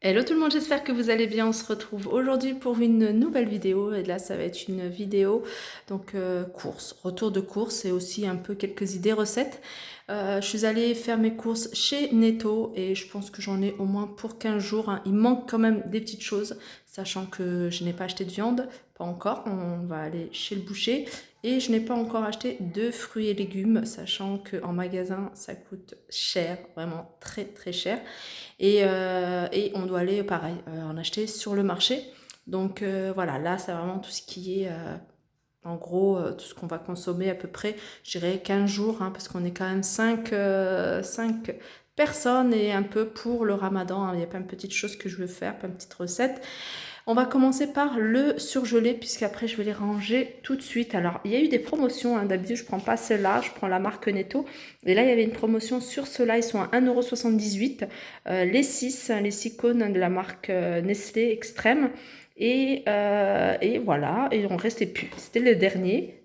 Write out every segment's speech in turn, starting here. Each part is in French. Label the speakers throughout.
Speaker 1: Hello tout le monde, j'espère que vous allez bien. On se retrouve aujourd'hui pour une nouvelle vidéo et là ça va être une vidéo donc course, retour de course et aussi un peu quelques idées recettes. Je suis allée faire mes courses chez Netto et je pense que j'en ai au moins pour 15 jours, hein. Il manque quand même des petites choses, sachant que je n'ai pas acheté de viande, pas encore. On va aller chez le boucher et je n'ai pas encore acheté de fruits et légumes, sachant qu'en magasin ça coûte cher, vraiment très très cher. Et on doit aller, pareil, en acheter sur le marché. Donc voilà, là, c'est vraiment tout ce qui est, en gros, tout ce qu'on va consommer à peu près, je dirais 15 jours, hein, parce qu'on est quand même 5 personnes et un peu pour le ramadan, hein. Il y a plein de petites choses que je veux faire, plein de petites recettes. On va commencer par le surgelé, puisqu'après je vais les ranger tout de suite. Alors, il y a eu des promotions, hein. D'habitude je prends pas celle-là, je prends la marque Netto. Et là, il y avait une promotion sur ceux-là, ils sont à 1,78 €. Les 6 cônes de la marque Nestlé Extrême. Et voilà, et on restait plus. C'était le dernier.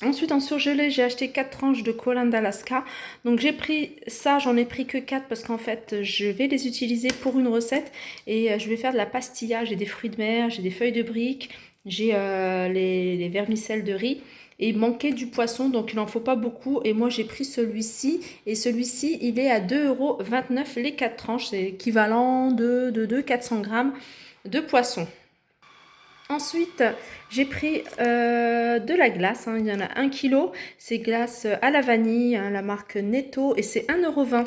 Speaker 1: Ensuite, en surgelé, j'ai acheté 4 tranches de Colin d'Alaska. Donc j'ai pris ça, j'en ai pris que 4 parce qu'en fait, je vais les utiliser pour une recette et je vais faire de la pastilla. J'ai des fruits de mer, j'ai des feuilles de briques, j'ai les vermicelles de riz. Et il manquait du poisson, donc il n'en faut pas beaucoup. Et moi, j'ai pris celui-ci. Et celui-ci, il est à 2,29 € les 4 tranches. C'est équivalent de 400 grammes de poisson. Ensuite, j'ai pris de la glace, hein. Il y en a 1 kg. C'est glace à la vanille, hein, la marque Netto, et c'est 1,20 €.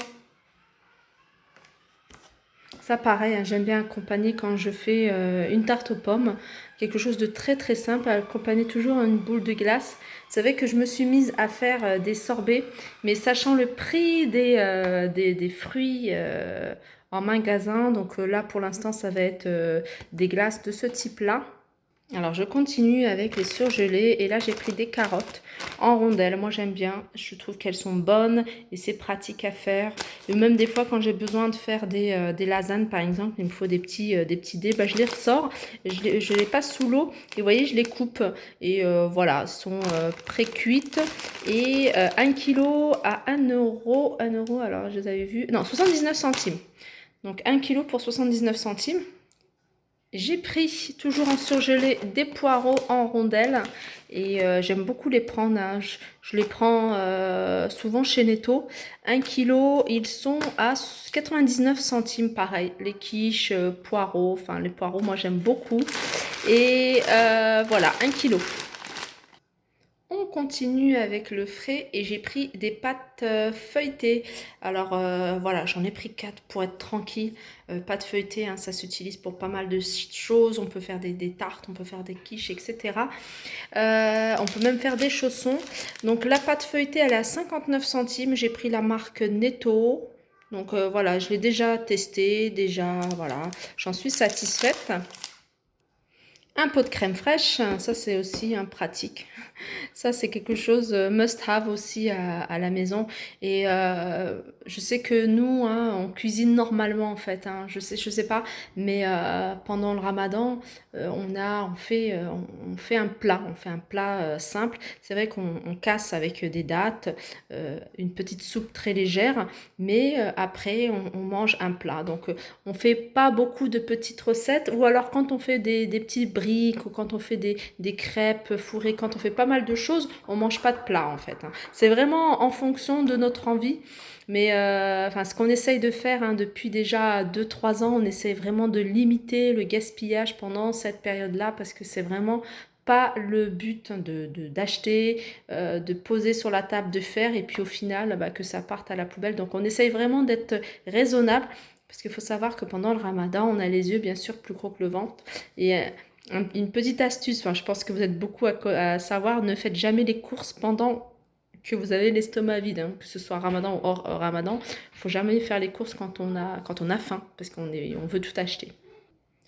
Speaker 1: Ça, pareil, hein, j'aime bien accompagner quand je fais une tarte aux pommes. Quelque chose de très très simple, accompagner toujours une boule de glace. Vous savez que je me suis mise à faire des sorbets, mais sachant le prix des fruits en magasin. Donc là, pour l'instant, ça va être des glaces de ce type-là. Alors je continue avec les surgelés et là j'ai pris des carottes en rondelles. Moi j'aime bien, je trouve qu'elles sont bonnes et c'est pratique à faire. Et même des fois quand j'ai besoin de faire des lasagnes par exemple, il me faut des petits dés, bah, je les ressors, je les passe sous l'eau et vous voyez je les coupe. Et voilà, elles sont pré-cuites et 1 kg à 1 €, 1 €, alors je les avais vus, non 79 centimes. Donc 1 kg pour 79 centimes. J'ai pris, toujours en surgelé, des poireaux en rondelles et j'aime beaucoup les prendre, hein. Je les prends souvent chez Netto. 1 kg, ils sont à 99 centimes, pareil. Les quiches, poireaux, enfin les poireaux, moi j'aime beaucoup. Et voilà, 1 kg. On continue avec le frais et j'ai pris des pâtes feuilletées. Alors voilà, j'en ai pris 4 pour être tranquille. Pâtes feuilletées, hein, ça s'utilise pour pas mal de choses. On peut faire des tartes, on peut faire des quiches, etc. On peut même faire des chaussons. Donc la pâte feuilletée, elle est à 59 centimes. J'ai pris la marque Netto. Donc voilà, je l'ai déjà testée, déjà, voilà, j'en suis satisfaite. Un pot de crème fraîche, ça c'est aussi pratique. Ça, c'est quelque chose must-have aussi à la maison. Et je sais que nous, hein, on cuisine normalement en fait, hein. Je sais pas, mais pendant le Ramadan, on fait on fait un plat simple. C'est vrai qu'on casse avec des dattes, une petite soupe très légère, mais après, on mange un plat. Donc, on fait pas beaucoup de petites recettes, ou alors quand on fait des petits briques, ou quand on fait des crêpes fourrées, quand on fait pas mal de choses, on mange pas de plat en fait, hein. C'est vraiment en fonction de notre envie. Mais enfin, ce qu'on essaye de faire, hein, depuis déjà 2 3 ans, on essaye vraiment de limiter le gaspillage pendant cette période-là parce que c'est vraiment pas le but d'acheter, de poser sur la table, de faire et puis au final bah, que ça parte à la poubelle. Donc on essaye vraiment d'être raisonnable parce qu'il faut savoir que pendant le ramadan, on a les yeux bien sûr plus gros que le ventre. Et une petite astuce, enfin, je pense que vous êtes beaucoup à savoir, ne faites jamais les courses pendant que vous avez l'estomac vide, hein, que ce soit ramadan ou hors ramadan. Il ne faut jamais faire les courses quand on a faim, parce on veut tout acheter.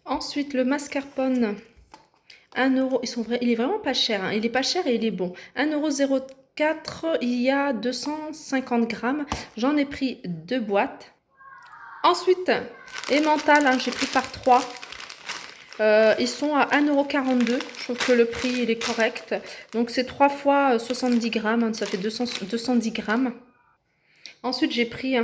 Speaker 1: Ensuite, le mascarpone, 1 €, il est vraiment pas cher, hein. Il est pas cher et il est bon. 1,04 €, il y a 250 grammes. J'en ai pris 2 boîtes. Ensuite, Emmental, hein, j'ai pris par 3. Ils sont à 1,42 €. Je trouve que le prix il est correct. Donc c'est 3 fois 70 grammes, hein, ça fait 210 grammes. Ensuite j'ai pris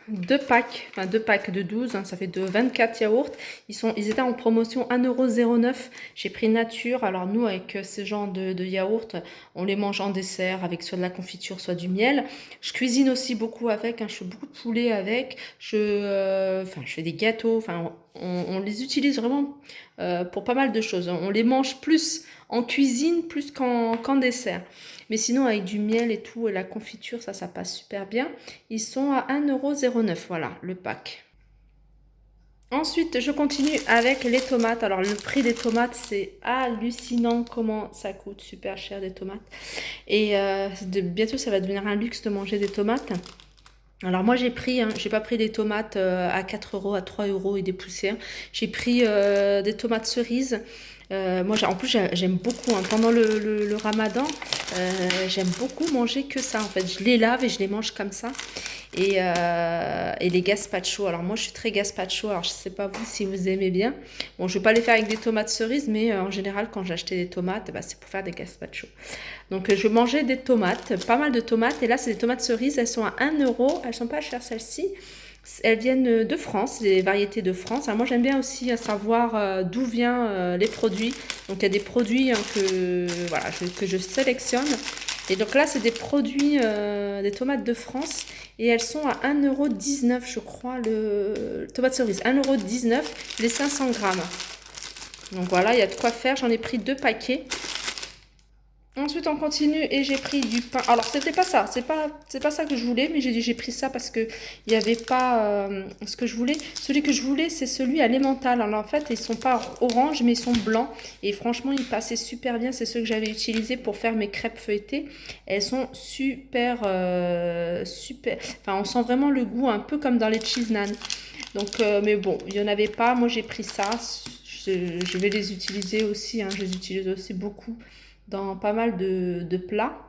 Speaker 1: deux packs de 12, hein, ça fait de 24 yaourts. Ils étaient en promotion 1,09 €. J'ai pris nature. Alors nous, avec ce genre de yaourt, on les mange en dessert avec soit de la confiture, soit du miel. Je cuisine aussi beaucoup avec, hein, je fais beaucoup de poulet avec. Je fais des gâteaux. Enfin, on les utilise vraiment pour pas mal de choses. On les mange plus en cuisine, plus qu'en dessert. Mais sinon, avec du miel et tout, et la confiture, ça passe super bien. Ils sont à 1,09 €, voilà, le pack. Ensuite, je continue avec les tomates. Alors, le prix des tomates, c'est hallucinant comment ça coûte super cher des tomates. Et bientôt, ça va devenir un luxe de manger des tomates. Alors moi j'ai pris, hein, j'ai pas pris des tomates à 4 €, à 3 € et des poussières. J'ai pris des tomates cerises. Moi en plus j'aime beaucoup, hein, pendant le ramadan, j'aime beaucoup manger que ça en fait. Je les lave et je les mange comme ça. Et les gazpacho. Alors moi je suis très gazpacho, alors je sais pas vous si vous aimez bien. Bon, je vais pas les faire avec des tomates cerises, mais en général quand j'achetais des tomates, bah, c'est pour faire des gazpacho. Donc je mangeais des tomates, pas mal de tomates. Et là c'est des tomates cerises, elles sont à 1 €. Elles sont pas chères celles-ci. Elles viennent de France, des variétés de France. Alors moi j'aime bien aussi savoir d'où viennent les produits. Donc il y a des produits, hein, voilà, que je sélectionne. Et donc là c'est des produits, des tomates de France. Et elles sont à 1,19 € je crois, le tomate cerise. 1,19 € les 500 grammes. Donc voilà, il y a de quoi faire. J'en ai pris 2 paquets. Ensuite, on continue et j'ai pris du pain. Alors, c'était pas ça. C'est pas ça que je voulais, mais j'ai pris ça parce que il n'y avait pas ce que je voulais. Celui que je voulais, c'est celui à l'emmental. Alors, en fait, ils sont pas orange, mais ils sont blancs. Et franchement, ils passaient super bien. C'est ceux que j'avais utilisés pour faire mes crêpes feuilletées. Elles sont super, super. Enfin, on sent vraiment le goût, un peu comme dans les cheese naan. Donc, mais bon, il n'y en avait pas. Moi, j'ai pris ça. Je vais les utiliser aussi, hein. Je les utilise aussi beaucoup dans pas mal de plats.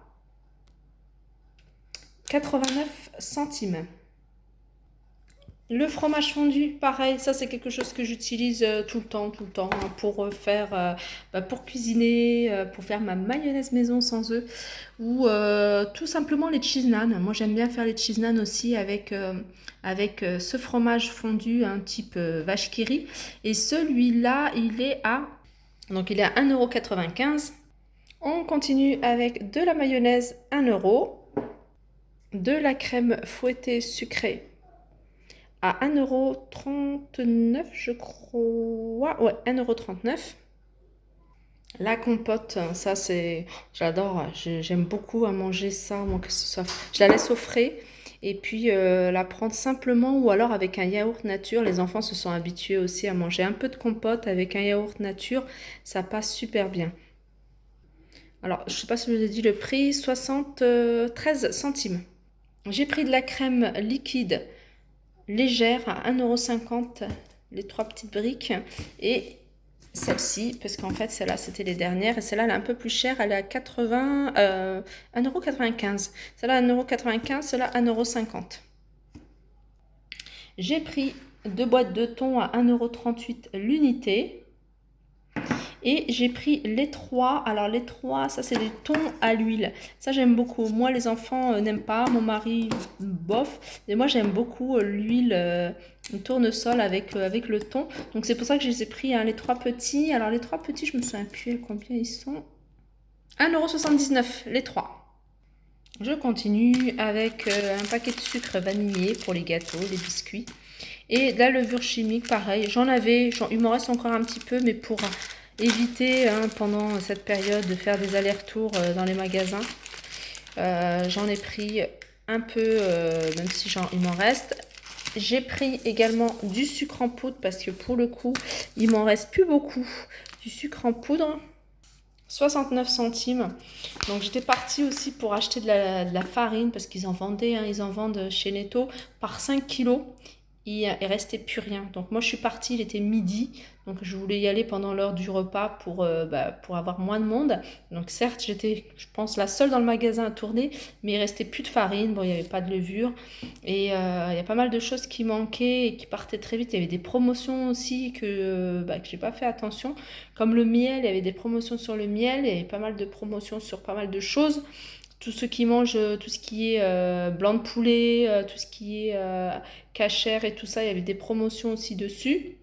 Speaker 1: 89 centimes. Le fromage fondu, pareil, ça c'est quelque chose que j'utilise tout le temps, hein, pour faire, pour cuisiner, pour faire ma mayonnaise maison sans œufs, ou tout simplement les cheese naan. Moi j'aime bien faire les cheese naan aussi avec ce fromage fondu, un type vache qui rit. Et celui-là, il est à 1,95 €. On continue avec de la mayonnaise 1 €, de la crème fouettée sucrée à 1,39 € je crois. Ouais, 1,39 €. La compote, ça c'est, j'adore, j'aime beaucoup à manger ça, moi que ce soit, je la laisse au frais. Et puis la prendre simplement ou alors avec un yaourt nature. Les enfants se sont habitués aussi à manger un peu de compote avec un yaourt nature, ça passe super bien. Alors, je ne sais pas si je vous ai dit le prix, 73 centimes. J'ai pris de la crème liquide légère à 1,50 €, les 3 petites briques. Et celle-ci, parce qu'en fait, celle-là, c'était les dernières. Et celle-là, elle est un peu plus chère, elle est à 1,95 €. Celle-là, 1,95 €, celle-là, 1,50 €. J'ai pris 2 boîtes de thon à 1,38 € l'unité. Et j'ai pris les 3. Alors les 3, ça c'est des thons à l'huile. Ça j'aime beaucoup. Moi les enfants n'aiment pas. Mon mari bof. Et moi j'aime beaucoup l'huile tournesol avec le thon. Donc c'est pour ça que je les ai pris, hein, les 3 petits. Alors les 3 petits, je me souviens plus à combien ils sont. 1,79 € les 3. Je continue avec un paquet de sucre vanillé pour les gâteaux, les biscuits. Et de la levure chimique, pareil. Il m'en reste encore un petit peu, mais pour éviter, hein, pendant cette période de faire des allers-retours dans les magasins, j'en ai pris un peu, même si il m'en reste. J'ai pris également du sucre en poudre parce que pour le coup, il m'en reste plus beaucoup. Du sucre en poudre, 69 centimes. Donc j'étais partie aussi pour acheter de la farine parce qu'ils en vendaient, hein, ils en vendent chez Netto par 5 kilos. Il restait plus rien. Donc moi je suis partie, il était midi, donc je voulais y aller pendant l'heure du repas pour avoir moins de monde. Donc certes j'étais, je pense, la seule dans le magasin à tourner, mais il restait plus de farine, bon il n'y avait pas de levure. Et il y a pas mal de choses qui manquaient et qui partaient très vite. Il y avait des promotions aussi que j'ai pas fait attention. Comme le miel, il y avait des promotions sur le miel, il y avait pas mal de promotions sur pas mal de choses. tous ceux qui mangent tout ce qui est blanc de poulet, tout ce qui est cachère et tout ça, il y avait des promotions aussi dessus.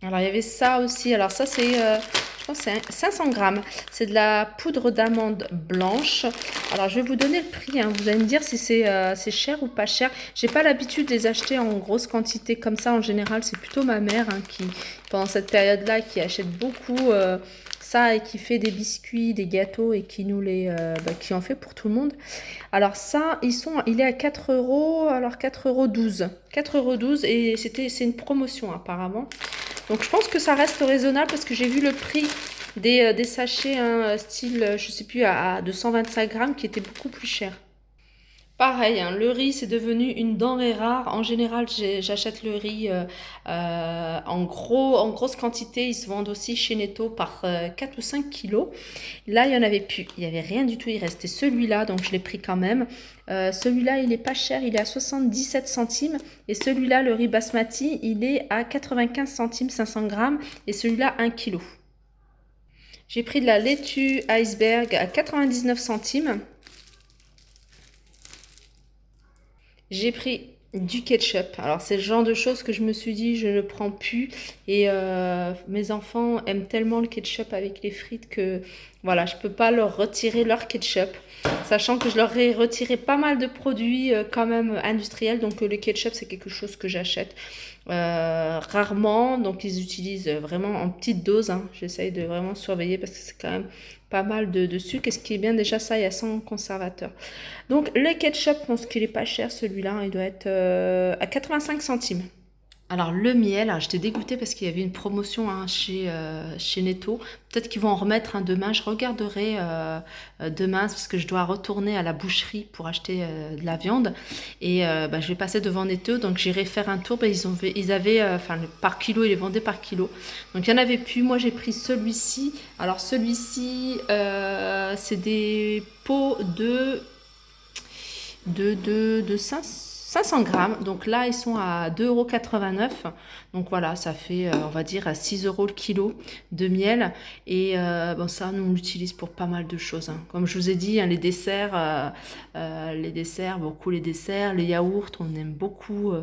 Speaker 1: Alors, il y avait ça aussi. Alors, ça, c'est, je pense, que c'est 500 grammes. C'est de la poudre d'amande blanche. Alors, je vais vous donner le prix, hein. Vous allez me dire si c'est cher ou pas cher. J'ai pas l'habitude de les acheter en grosse quantité comme ça. En général, c'est plutôt ma mère, hein, qui, pendant cette période-là, qui achète beaucoup ça et qui fait des biscuits, des gâteaux et qui nous qui en fait pour tout le monde. Alors ça, il est à 4 euros. Alors 4,12 €. 4,12 € et c'est une promotion apparemment. Donc je pense que ça reste raisonnable parce que j'ai vu le prix des sachets, hein, style, je sais plus, à 225 grammes qui était beaucoup plus cher. Pareil, hein, le riz, c'est devenu une denrée rare. En général, j'achète le riz en grosse quantité. Ils se vendent aussi chez Netto par 4 ou 5 kilos. Là, il n'y en avait plus. Il n'y avait rien du tout. Il restait celui-là, donc je l'ai pris quand même. Celui-là, il n'est pas cher. Il est à 77 centimes. Et celui-là, le riz basmati, il est à 95 centimes, 500 grammes. Et celui-là, 1 kilo. J'ai pris de la laitue iceberg à 99 centimes. J'ai pris du ketchup. Alors, c'est le genre de choses que je me suis dit, je ne prends plus. Et mes enfants aiment tellement le ketchup avec les frites que, voilà, je ne peux pas leur retirer leur ketchup. Sachant que je leur ai retiré pas mal de produits quand même industriels. Donc, le ketchup, c'est quelque chose que j'achète rarement. Donc, ils utilisent vraiment en petite dose, hein. J'essaye de vraiment surveiller parce que c'est quand même pas mal de sucre. Et ce qui est bien, déjà, ça, il y a 100 conservateurs. Donc, le ketchup, je pense qu'il est pas cher, celui-là. Il doit être à 85 centimes. Alors, le miel, alors, j'étais dégoûtée parce qu'il y avait une promotion, hein, chez Netto. Peut-être qu'ils vont en remettre un demain. Je regarderai demain parce que je dois retourner à la boucherie pour acheter de la viande. Et je vais passer devant Netto, donc j'irai faire un tour. Ils avaient, par kilo, ils les vendaient par kilo. Donc, il n'y en avait plus. Moi, j'ai pris celui-ci. Alors, celui-ci, c'est des pots de 500 grammes. Donc là, ils sont à 2,89 €. Donc voilà, ça fait, on va dire, à 6 € le kilo de miel. Et ça, nous, on l'utilise pour pas mal de choses, hein. Comme je vous ai dit, hein, beaucoup les desserts, les yaourts, on aime beaucoup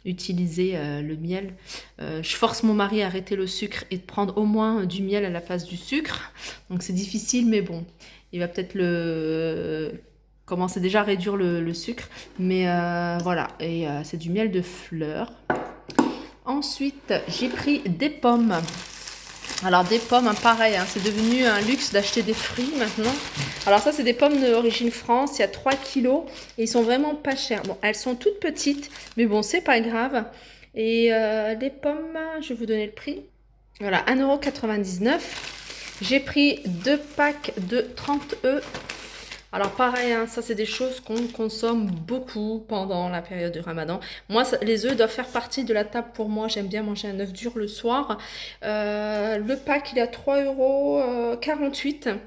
Speaker 1: utiliser le miel. Je force mon mari à arrêter le sucre et de prendre au moins du miel à la place du sucre. Donc c'est difficile, mais bon, il va peut-être commencer déjà à réduire le sucre, mais voilà, et c'est du miel de fleurs. Ensuite, j'ai pris des pommes. Alors des pommes, hein, pareil, hein, c'est devenu un luxe d'acheter des fruits maintenant. Alors ça, c'est des pommes d'origine France, il y a 3 kilos et ils sont vraiment pas chers. Bon, elles sont toutes petites, mais bon, c'est pas grave. Et les pommes, je vais vous donner le prix. Voilà, 1,99 €. J'ai pris 2 packs de 30 œufs. Alors pareil, hein, ça c'est des choses qu'on consomme beaucoup pendant la période du Ramadan. Moi, les œufs doivent faire partie de la table pour moi. J'aime bien manger un œuf dur le soir. Le pack, il est à 3,48 €.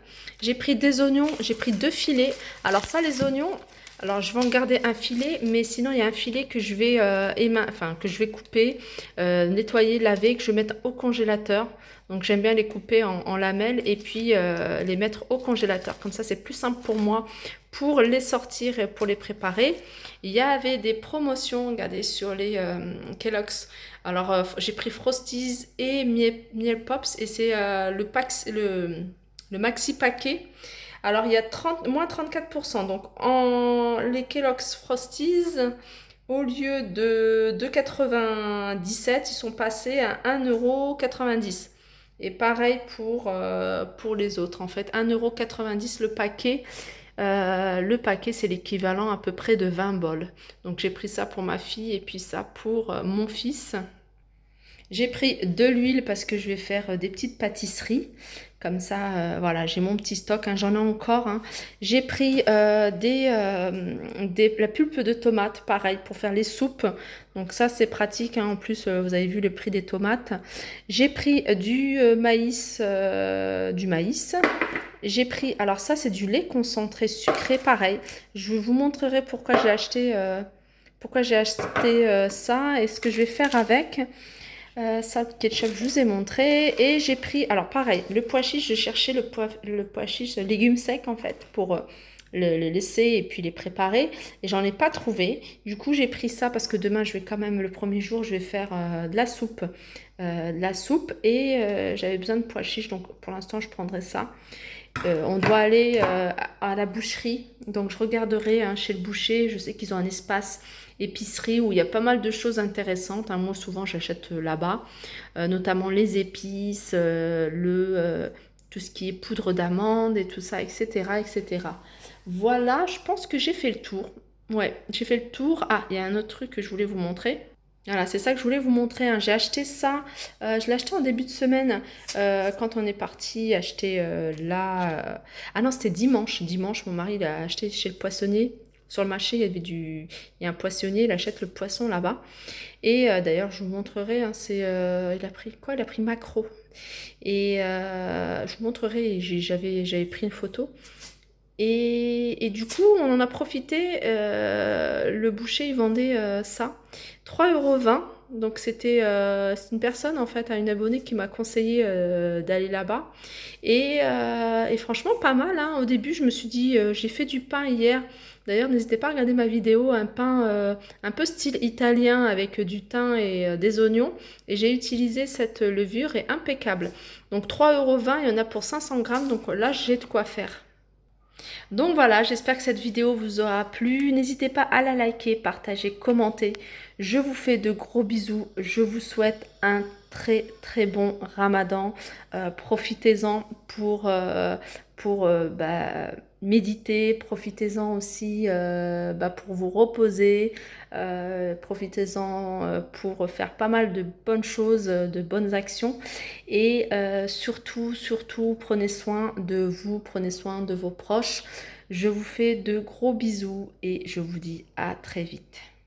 Speaker 1: J'ai pris des oignons, j'ai pris 2 filets. Alors ça, les oignons, alors je vais en garder un filet, mais sinon il y a un filet que je vais, que je vais couper, nettoyer, laver, que je vais mettre au congélateur. Donc j'aime bien les couper en lamelles et puis les mettre au congélateur. Comme ça, c'est plus simple pour moi pour les sortir et pour les préparer. Il y avait des promotions, regardez, sur les Kellogg's. Alors j'ai pris Frosties et Miel Pops et c'est le maxi paquet. Alors il y a moins 34%. Donc les Kellogg's Frosties, au lieu de 2,97 €, ils sont passés à 1,90 €. Et pareil pour les autres. En fait, 1,90 € le paquet. Le paquet, c'est l'équivalent à peu près de 20 bols. Donc, j'ai pris ça pour ma fille et puis ça pour mon fils. J'ai pris de l'huile parce que je vais faire des petites pâtisseries. Comme ça, voilà, j'ai mon petit stock, hein, j'en ai encore, hein. J'ai pris la pulpe de tomate, pareil, pour faire les soupes. Donc ça, c'est pratique, hein. En plus, vous avez vu le prix des tomates. J'ai pris du maïs. J'ai pris, alors ça, c'est du lait concentré sucré, pareil. Je vous montrerai pourquoi j'ai acheté ça et ce que je vais faire avec. Ça, le ketchup, je vous ai montré. Et j'ai pris, alors pareil, le pois chiche, je cherchais le pois chiche, légumes secs en fait, pour les laisser et puis les préparer. Et j'en ai pas trouvé. Du coup, j'ai pris ça parce que demain, je vais quand même, le premier jour, je vais faire de la soupe. Et j'avais besoin de pois chiches, donc pour l'instant, je prendrai ça. On doit aller à la boucherie, donc je regarderai chez le boucher. Je sais qu'ils ont un espace épicerie où il y a pas mal de choses intéressantes. Moi, souvent, j'achète là-bas, notamment les épices, tout ce qui est poudre d'amande et tout ça, etc., etc. Voilà, je pense que j'ai fait le tour. Ouais, j'ai fait le tour. Ah, il y a un autre truc que je voulais vous montrer. Voilà, c'est ça que je voulais vous montrer. J'ai acheté ça, je l'ai acheté en début de semaine quand on est parti acheter là. Ah non, c'était dimanche. Dimanche, mon mari l'a acheté chez le poissonnier. Sur le marché, il y a un poissonnier, il achète le poisson là-bas. Et d'ailleurs, je vous montrerai, il a pris quoi? Il a pris maquereau. Et je vous montrerai, j'avais pris une photo. Et du coup, on en a profité. Le boucher, il vendait ça. 3,20 €. Donc c'est une personne en fait, une abonnée qui m'a conseillé d'aller là-bas. Et franchement, pas mal. Au début, je me suis dit, j'ai fait du pain hier. D'ailleurs, n'hésitez pas à regarder ma vidéo, un pain un peu style italien avec du thym et des oignons. Et j'ai utilisé cette levure et impeccable. Donc 3,20 €, il y en a pour 500 grammes. Donc là, j'ai de quoi faire. Donc voilà, j'espère que cette vidéo vous aura plu. N'hésitez pas à la liker, partager, commenter. Je vous fais de gros bisous. Je vous souhaite un très très bon Ramadan. Profitez-en pour méditer. Profitez-en aussi pour vous reposer. Profitez-en pour faire pas mal de bonnes choses, de bonnes actions. Et surtout, prenez soin de vous, prenez soin de vos proches. Je vous fais de gros bisous et je vous dis à très vite.